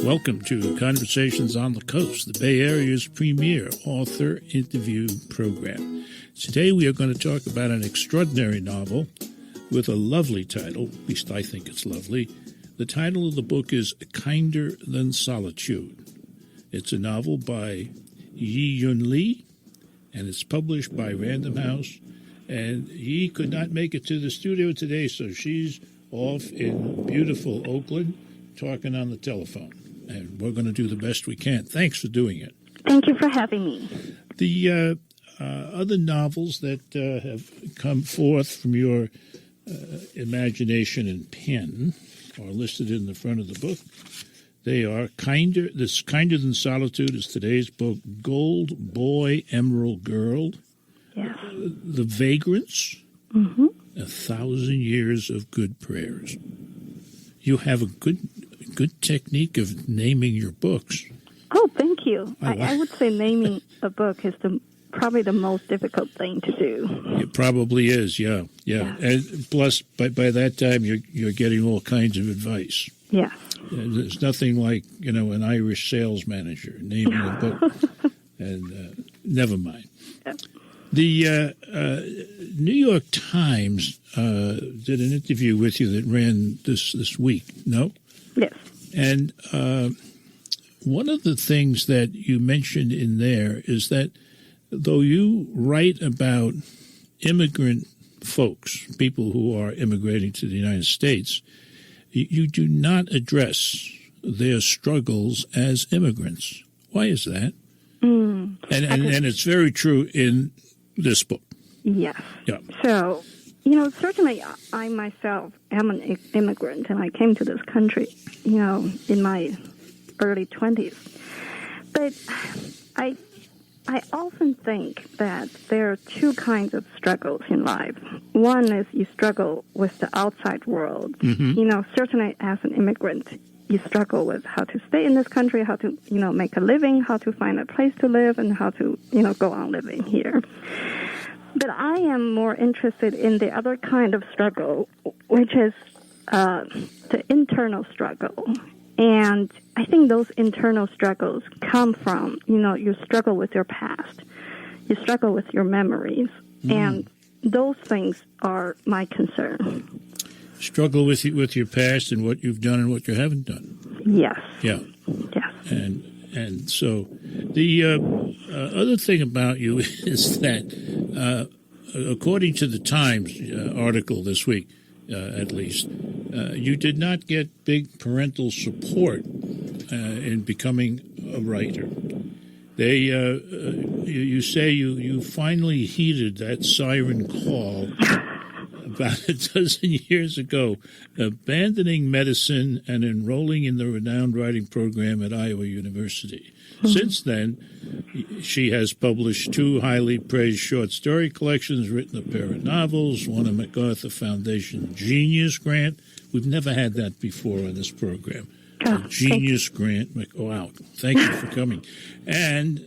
Welcome to Conversations on the Coast, the Bay Area's premier author interview program. Today we are going to talk about an extraordinary novel with a lovely title, at least I think it's lovely. The title of the book is Kinder Than Solitude. It's a novel by Yiyun Li, and it's published by Random House. And Yi could not make it to the studio today, so she's off in beautiful Oakland talking on the telephone. And we're going to do the best we can. Thanks for doing it. Thank you for having me. The other novels that have come forth from your imagination and pen are listed in the front of the book. They are Kinder Than Solitude is today's book, Gold Boy, Emerald Girl, Yes. The Vagrants, 1,000 Years of Good Prayers. You have a good technique of naming your books. Oh, thank you. I would say naming a book is probably the most difficult thing to do. It probably is, yeah. And plus, by that time, you're getting all kinds of advice. Yeah. There's nothing like, an Irish sales manager naming a book. And never mind. Yeah. The New York Times did an interview with you that ran this week, no? Yes. And one of the things that you mentioned in there is that though you write about immigrant folks, people who are immigrating to the United States, you do not address their struggles as immigrants. Why is that? And it's very true in this book. Yes. Yeah. So, certainly I myself am an immigrant, and I came to this country, in my early 20s. But I often think that there are two kinds of struggles in life. One is you struggle with the outside world. Certainly as an immigrant, you struggle with how to stay in this country, how to, make a living, how to find a place to live, and how to, go on living here. But I am more interested in the other kind of struggle, which is the internal struggle. And I think those internal struggles come from, you struggle with your past. You struggle with your memories. And those things are my concern. Struggle with your past and what you've done and what you haven't done. Yes. Yeah. Yes. And so the other thing about you is that according to the Times article this week, at least, you did not get big parental support in becoming a writer. They, you say you finally heeded that siren call about a dozen years ago, abandoning medicine and enrolling in the renowned writing program at Iowa University. Since then, she has published 2 highly praised short story collections, written a pair of novels, won a MacArthur Foundation Genius Grant. We've never had that before on this program. A Genius Grant. Wow. Thank you for coming. And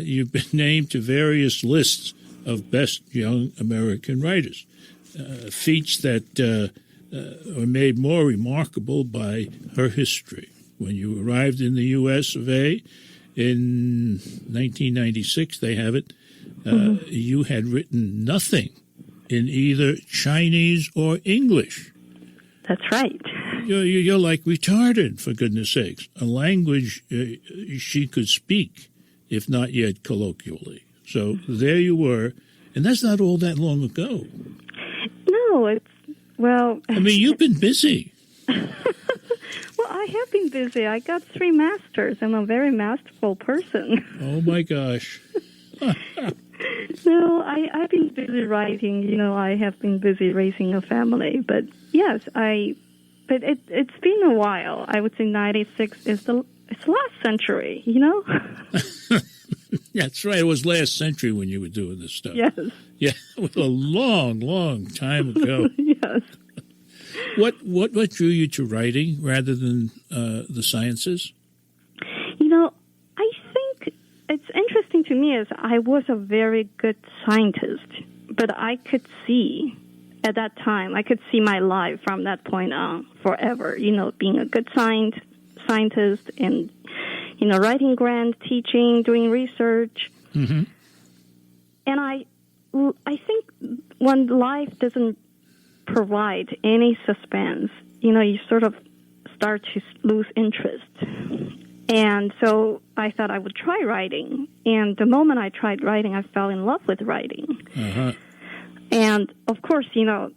you've been named to various lists of best young American writers. Feats that are made more remarkable by her history. When you arrived in the U.S. of A. in 1996, they have it, you had written nothing in either Chinese or English. That's right. You're like retarded, for goodness sakes. A language she could speak, if not yet colloquially. So there you were, and that's not all that long ago. No, I mean, you've been busy. Well, I have been busy. I got 3 masters. I'm a very masterful person. Oh, my gosh. No, I've been busy writing. I have been busy raising a family. But, yes, but it's been a while. I would say 96 is it's last century, That's right. It was last century when you were doing this stuff. Yes. Yeah, it was a long, long time ago. Yes. What drew you to writing rather than the sciences? I think it's interesting to me is I was a very good scientist, but I could see at that time, I could see my life from that point on forever, being a good scientist and, writing grants, teaching, doing research. Mm-hmm. And I think when life doesn't provide any suspense, you sort of start to lose interest. And so I thought I would try writing. And the moment I tried writing, I fell in love with writing. Uh-huh. And, of course, I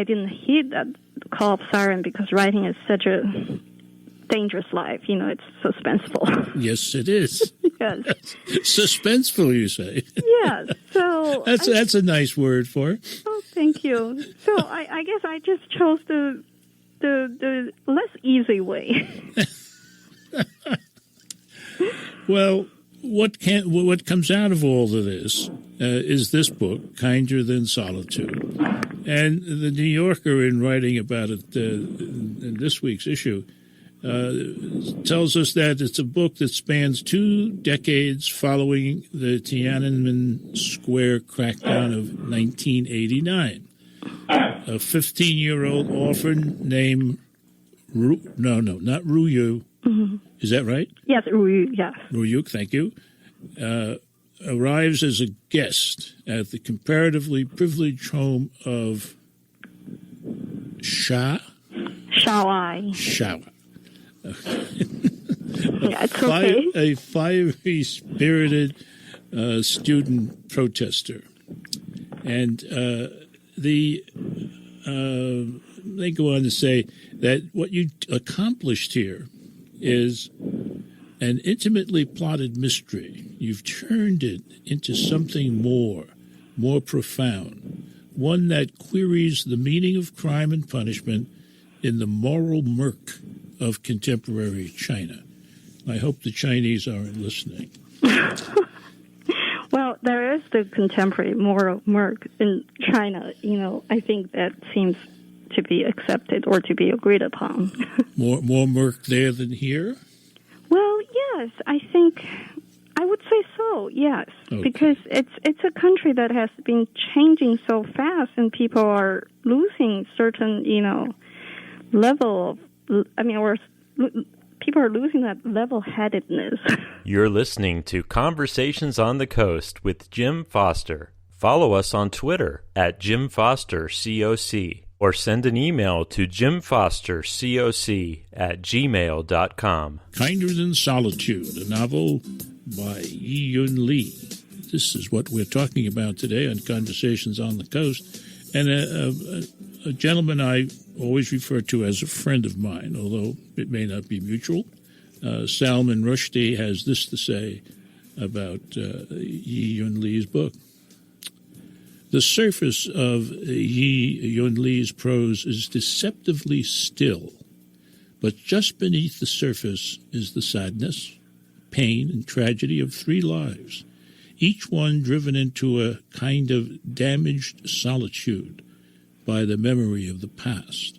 didn't heed that call of siren because writing is such a dangerous life. It's suspenseful. Yes, it is. Yes. Suspenseful, you say. Yes. So that's a nice word for it. Oh, thank you. So I guess I just chose the less easy way. Well, what comes out of all of this is this book, Kinder Than Solitude. And the New Yorker, in writing about it in this week's issue, tells us that it's a book that spans 2 decades following the Tiananmen Square crackdown of 1989. A 15-year-old orphan named not Ruyu. Mm-hmm. Is that right? Yes, Ruyu, yes. Ruyu, thank you. Arrives as a guest at the comparatively privileged home of Shao. Yeah, it's okay. A fiery spirited student protester. And they go on to say that what you accomplished here is an intimately plotted mystery. You've turned it into something more profound, one that queries the meaning of crime and punishment in the moral murk of contemporary China. I hope the Chinese aren't listening. Well, there is the contemporary moral murk in China. I think that seems to be accepted or to be agreed upon. More murk there than here? Well, yes, I think I would say so. Yes, okay. Because it's a country that has been changing so fast, and people are losing certain level of. People are losing that level-headedness. You're listening to Conversations on the Coast with Jim Foster. Follow us on Twitter at JimFosterCoc or send an email to jimfostercoc@gmail.com. Kinder Than Solitude, a novel by Yiyun Li. This is what we're talking about today on Conversations on the Coast. And a gentleman I always refer to as a friend of mine, although it may not be mutual, Salman Rushdie, has this to say about Yiyun Li's book. The surface of Yiyun Li's prose is deceptively still, but just beneath the surface is the sadness, pain, and tragedy of 3 lives, each one driven into a kind of damaged solitude by the memory of the past.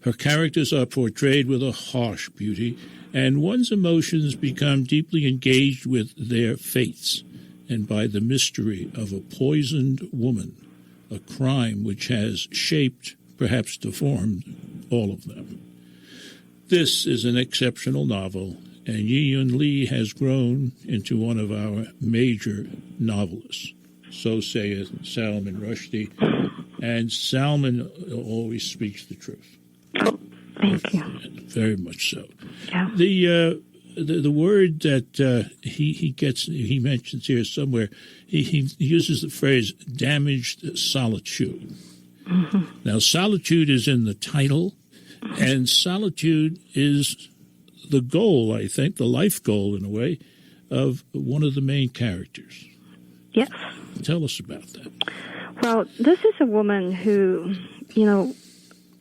Her characters are portrayed with a harsh beauty, and one's emotions become deeply engaged with their fates and by the mystery of a poisoned woman, a crime which has shaped, perhaps deformed, all of them. This is an exceptional novel, and Yiyun Li has grown into one of our major novelists. So saith Salman Rushdie, and Salman always speaks the truth. Oh, thank you. Very much so. Yeah. The word that he mentions here somewhere, he uses the phrase damaged solitude. Mm-hmm. Now, solitude is in the title, and solitude is the goal, I think, the life goal in a way, of one of the main characters. Yes. Tell us about that. Well, this is a woman who,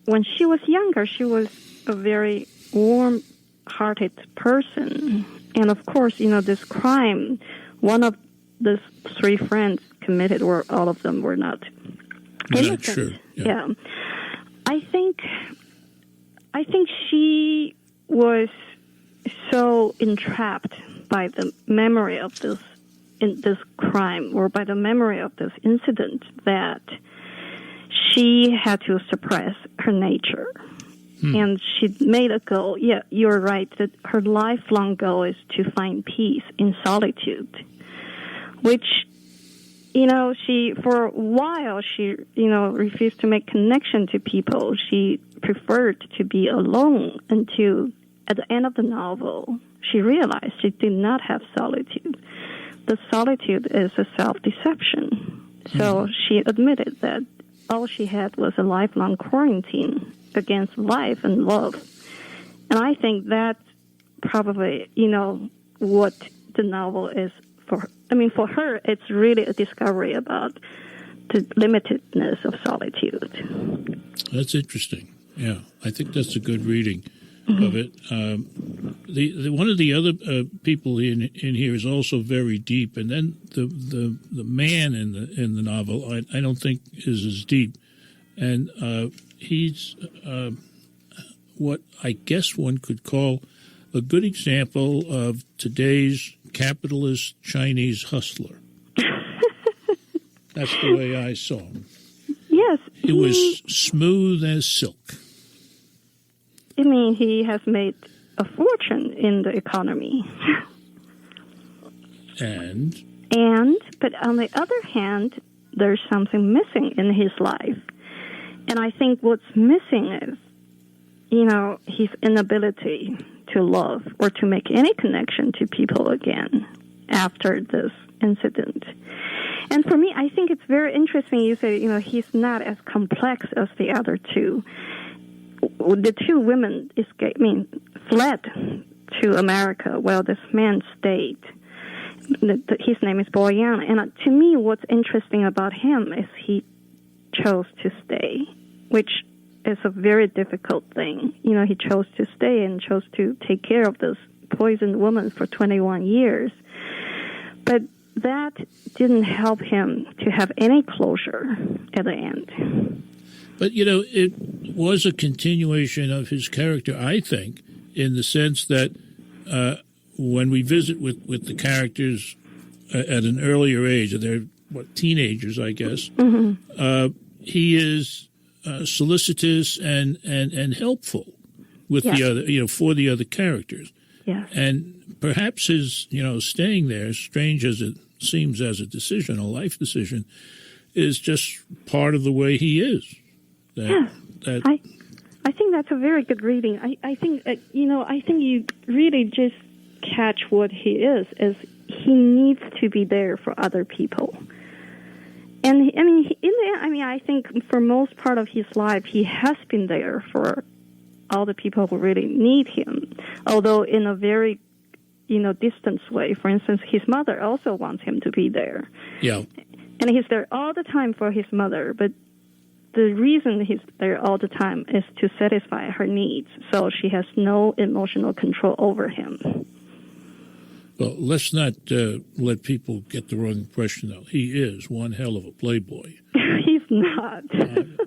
when she was younger, she was a very warm-hearted person. And, of course, this crime, one of the 3 friends committed, or all of them were not innocent. Not sure. Yeah. I think she was so entrapped by the memory of this crime, or by the memory of this incident, that she had to suppress her nature. And she made a goal. Yeah, you're right, that her lifelong goal is to find peace in solitude, which, she, for a while, she, refused to make connection to people. She preferred to be alone until, at the end of the novel, she realized she did not have solitude. The solitude is a self-deception. So she admitted that all she had was a lifelong quarantine against life and love. And I think that's probably, what the novel is for her. I mean, for her, it's really a discovery about the limitedness of solitude. That's interesting. Yeah, I think that's a good reading of it. The one of the other people in here is also very deep, and then the man in the novel I don't think is as deep, and he's what I guess one could call a good example of today's capitalist Chinese hustler. That's the way I saw him. Yes. It was smooth as silk. I mean, he has made a fortune in the economy. But on the other hand, there's something missing in his life. And I think what's missing is, his inability to love or to make any connection to people again after this incident. And for me, I think it's very interesting you say, he's not as complex as the other two. The two women fled to America while this man stayed. His name is Boyan. And to me, what's interesting about him is he chose to stay, which is a very difficult thing. He chose to stay and chose to take care of this poisoned woman for 21 years. But that didn't help him to have any closure at the end. But, it was a continuation of his character, I think, in the sense that when we visit with the characters at an earlier age, they're teenagers, I guess, he is solicitous and helpful with the other, for the other characters. Yeah. And perhaps his, staying there, strange as it seems as a decision, a life decision, is just part of the way he is. I think that's a very good reading. I think I think you really just catch what he is he needs to be there for other people. And I think for most part of his life, he has been there for all the people who really need him, although in a very, distant way. For instance, his mother also wants him to be there. Yeah. And he's there all the time for his mother, but the reason he's there all the time is to satisfy her needs, so she has no emotional control over him. Well, let's not let people get the wrong impression, though. He is one hell of a playboy. He's not.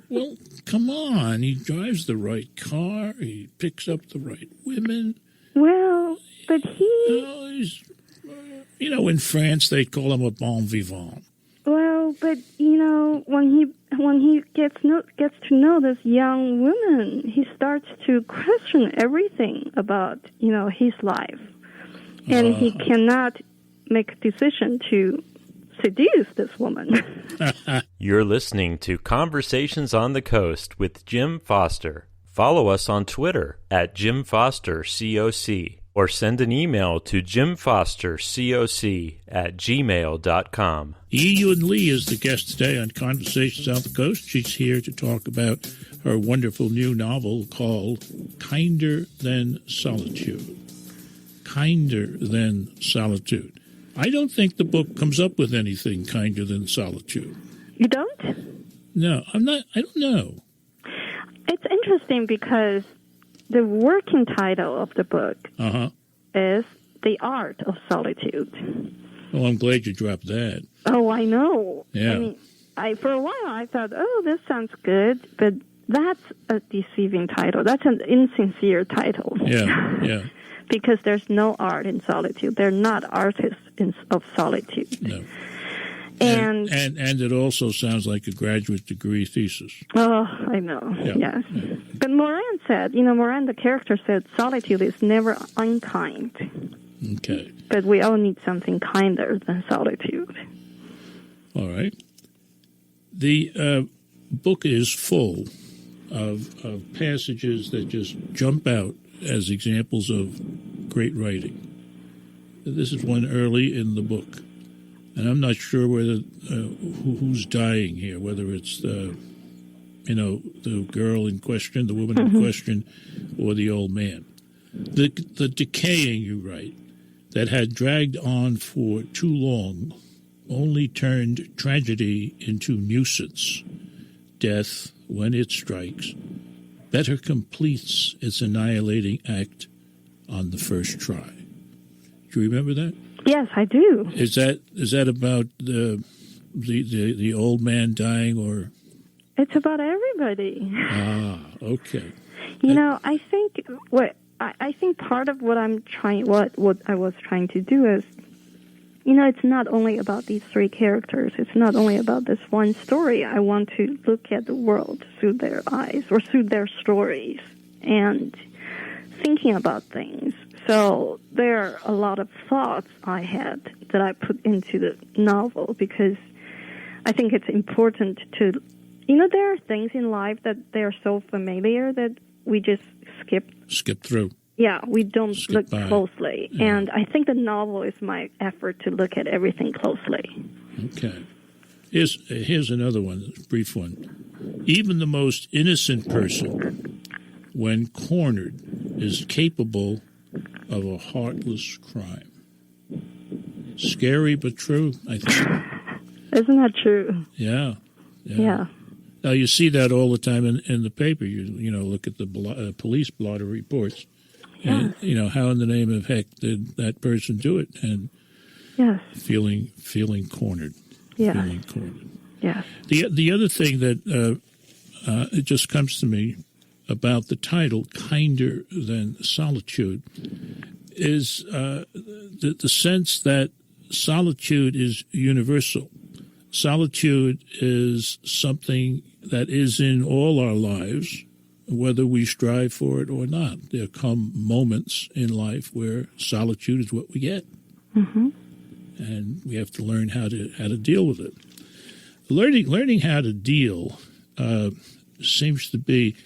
Well, come on. He drives the right car. He picks up the right women. Well, but he's, in France, they call him a bon vivant. Well, but, when he gets to know this young woman, he starts to question everything about, his life. And he cannot make a decision to seduce this woman. You're listening to Conversations on the Coast with Jim Foster. Follow us on Twitter at Jim Foster COC or send an email to jimfostercoc@gmail.com. Yiyun Li is the guest today on Conversations on the Coast. She's here to talk about her wonderful new novel called Kinder Than Solitude. Kinder Than Solitude. I don't think the book comes up with anything kinder than solitude. You don't? No, I don't know. It's interesting because the working title of the book is The Art of Solitude. Oh, I'm glad you dropped that. Oh, I know. Yeah. For a while I thought, this sounds good, but that's a deceiving title. That's an insincere title. Yeah. Because there's no art in solitude. They're not artists of solitude. No. And it also sounds like a graduate degree thesis. Oh, I know. Yeah. Yes. But Moran said, Moran, the character said, solitude is never unkind. Okay. But we all need something kinder than solitude. All right. The book is full of passages that just jump out as examples of great writing. This is one early in the book. And I'm not sure whether who's dying here, whether it's the girl in question, the woman in question, or the old man. The decaying, you write, that had dragged on for too long only turned tragedy into nuisance. Death, when it strikes, better completes its annihilating act on the first try. Do you remember that? Yes, I do. Is that about the old man dying, or? It's about everybody. Ah, okay. I think I think part of what I was trying to do is, it's not only about these three characters. It's not only about this one story. I want to look at the world through their eyes or through their stories and thinking about things. So there are a lot of thoughts I had that I put into the novel because I think it's important to, there are things in life that they're so familiar that we just skip through. Yeah, we don't look by. closely. Yeah. And I think the novel is my effort to look at everything closely. Okay. Here's another one, a brief one. Even the most innocent person, when cornered, is capable of a heartless crime. Scary but true, I think. Isn't that true? Yeah. Now, you see that all the time in the paper. You look at the police blotter reports. Yes. And, how in the name of heck did that person do it? And yes. feeling cornered. Yes. Feeling cornered. Yes. The other thing that it just comes to me about the title, Kinder Than Solitude, is the sense that solitude is universal. Solitude is something that is in all our lives, whether we strive for it or not. There come moments in life where solitude is what we get. Mm-hmm. And we have to learn how to deal with it. Learning how to deal seems to be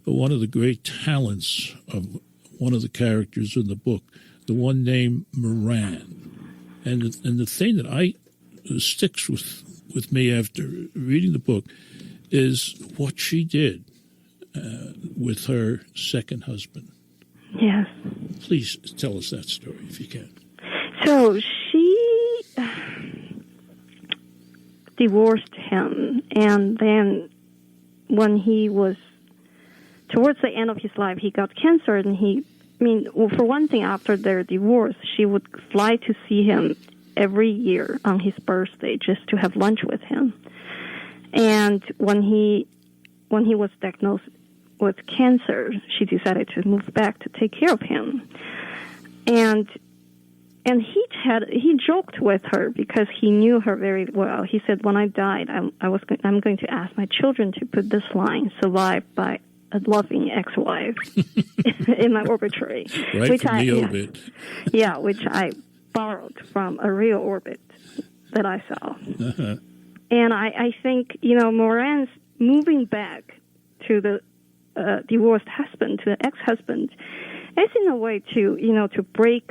one of the great talents of one of the characters in the book, the one named Moran. And the thing that sticks with me after reading the book is what she did with her second husband. Yes. Please tell us that story if you can. So she divorced him, and then when he was towards the end of his life, he got cancer, and for one thing, after their divorce, she would fly to see him every year on his birthday just to have lunch with him. And when he was diagnosed with cancer, she decided to move back to take care of him. And he joked with her because he knew her very well. He said, "When I died, I'm going to ask my children to put this line, survived by a loving ex-wife," in my obituary. Right, which from the obit. Yeah, which I borrowed from a real obit that I saw. Uh-huh. And I think, Moran's moving back to the divorced husband, to the ex-husband, is in a way to break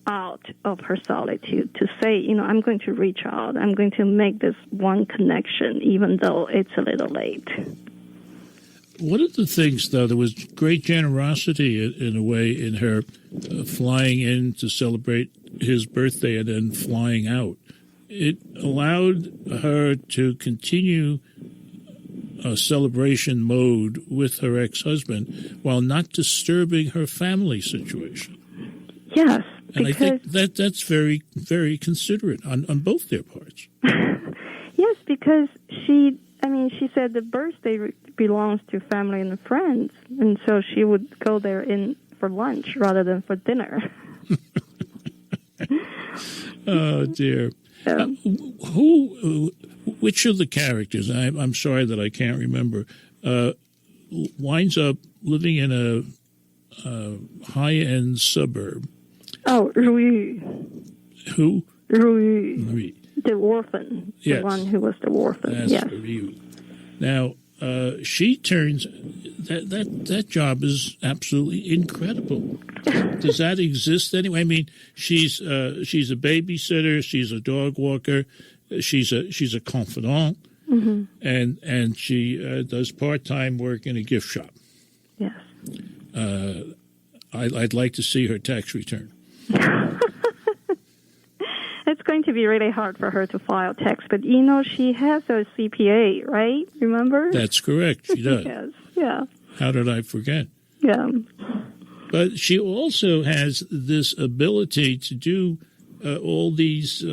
out of her solitude, to say, I'm going to reach out. I'm going to make this one connection, even though it's a little late. One of the things, though, there was great generosity in a way in her flying in to celebrate his birthday and then flying out. It allowed her to continue a celebration mode with her ex-husband while not disturbing her family situation. Yes. And I think that's very, very considerate on both their parts. Yes, because she said the birthday belongs to family and friends, and so she would go there for lunch rather than for dinner. Oh, dear. Which of the characters, I'm sorry that I can't remember, winds up living in a high-end suburb? Oh, Rui. Who? Rui. The orphan. Yes. The one who was the orphan. That's yes. Rui. Now, she turns... That job is absolutely incredible. Does that exist anyway? I mean, she's a babysitter, she's a dog walker, she's a confidant, and she does part-time work in a gift shop. Yes. I'd like to see her tax return. It's going to be really hard for her to file tax, but she has a CPA, right? Remember? That's correct. She does. Yes. Yeah. How did I forget? Yeah. But she also has this ability to do all these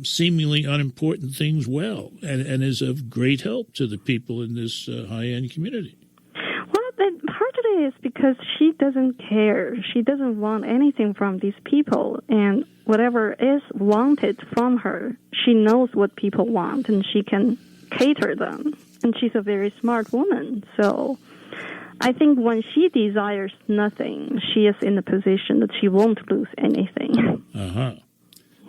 seemingly unimportant things well, and is of great help to the people in this high-end community. Well, part of it is because she doesn't care. She doesn't want anything from these people, and whatever is wanted from her, she knows what people want, and she can cater them. And she's a very smart woman, so I think when she desires nothing, she is in a position that she won't lose anything. Uh-huh.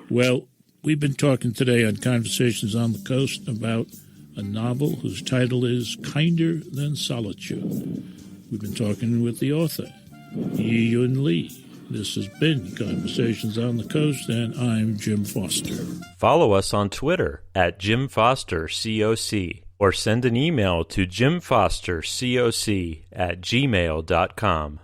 Well, we've been talking today on Conversations on the Coast about a novel whose title is Kinder Than Solitude. We've been talking with the author, Yiyun Li. This has been Conversations on the Coast, and I'm Jim Foster. Follow us on Twitter at Jim Foster COC, or send an email to jimfostercoc@gmail.com.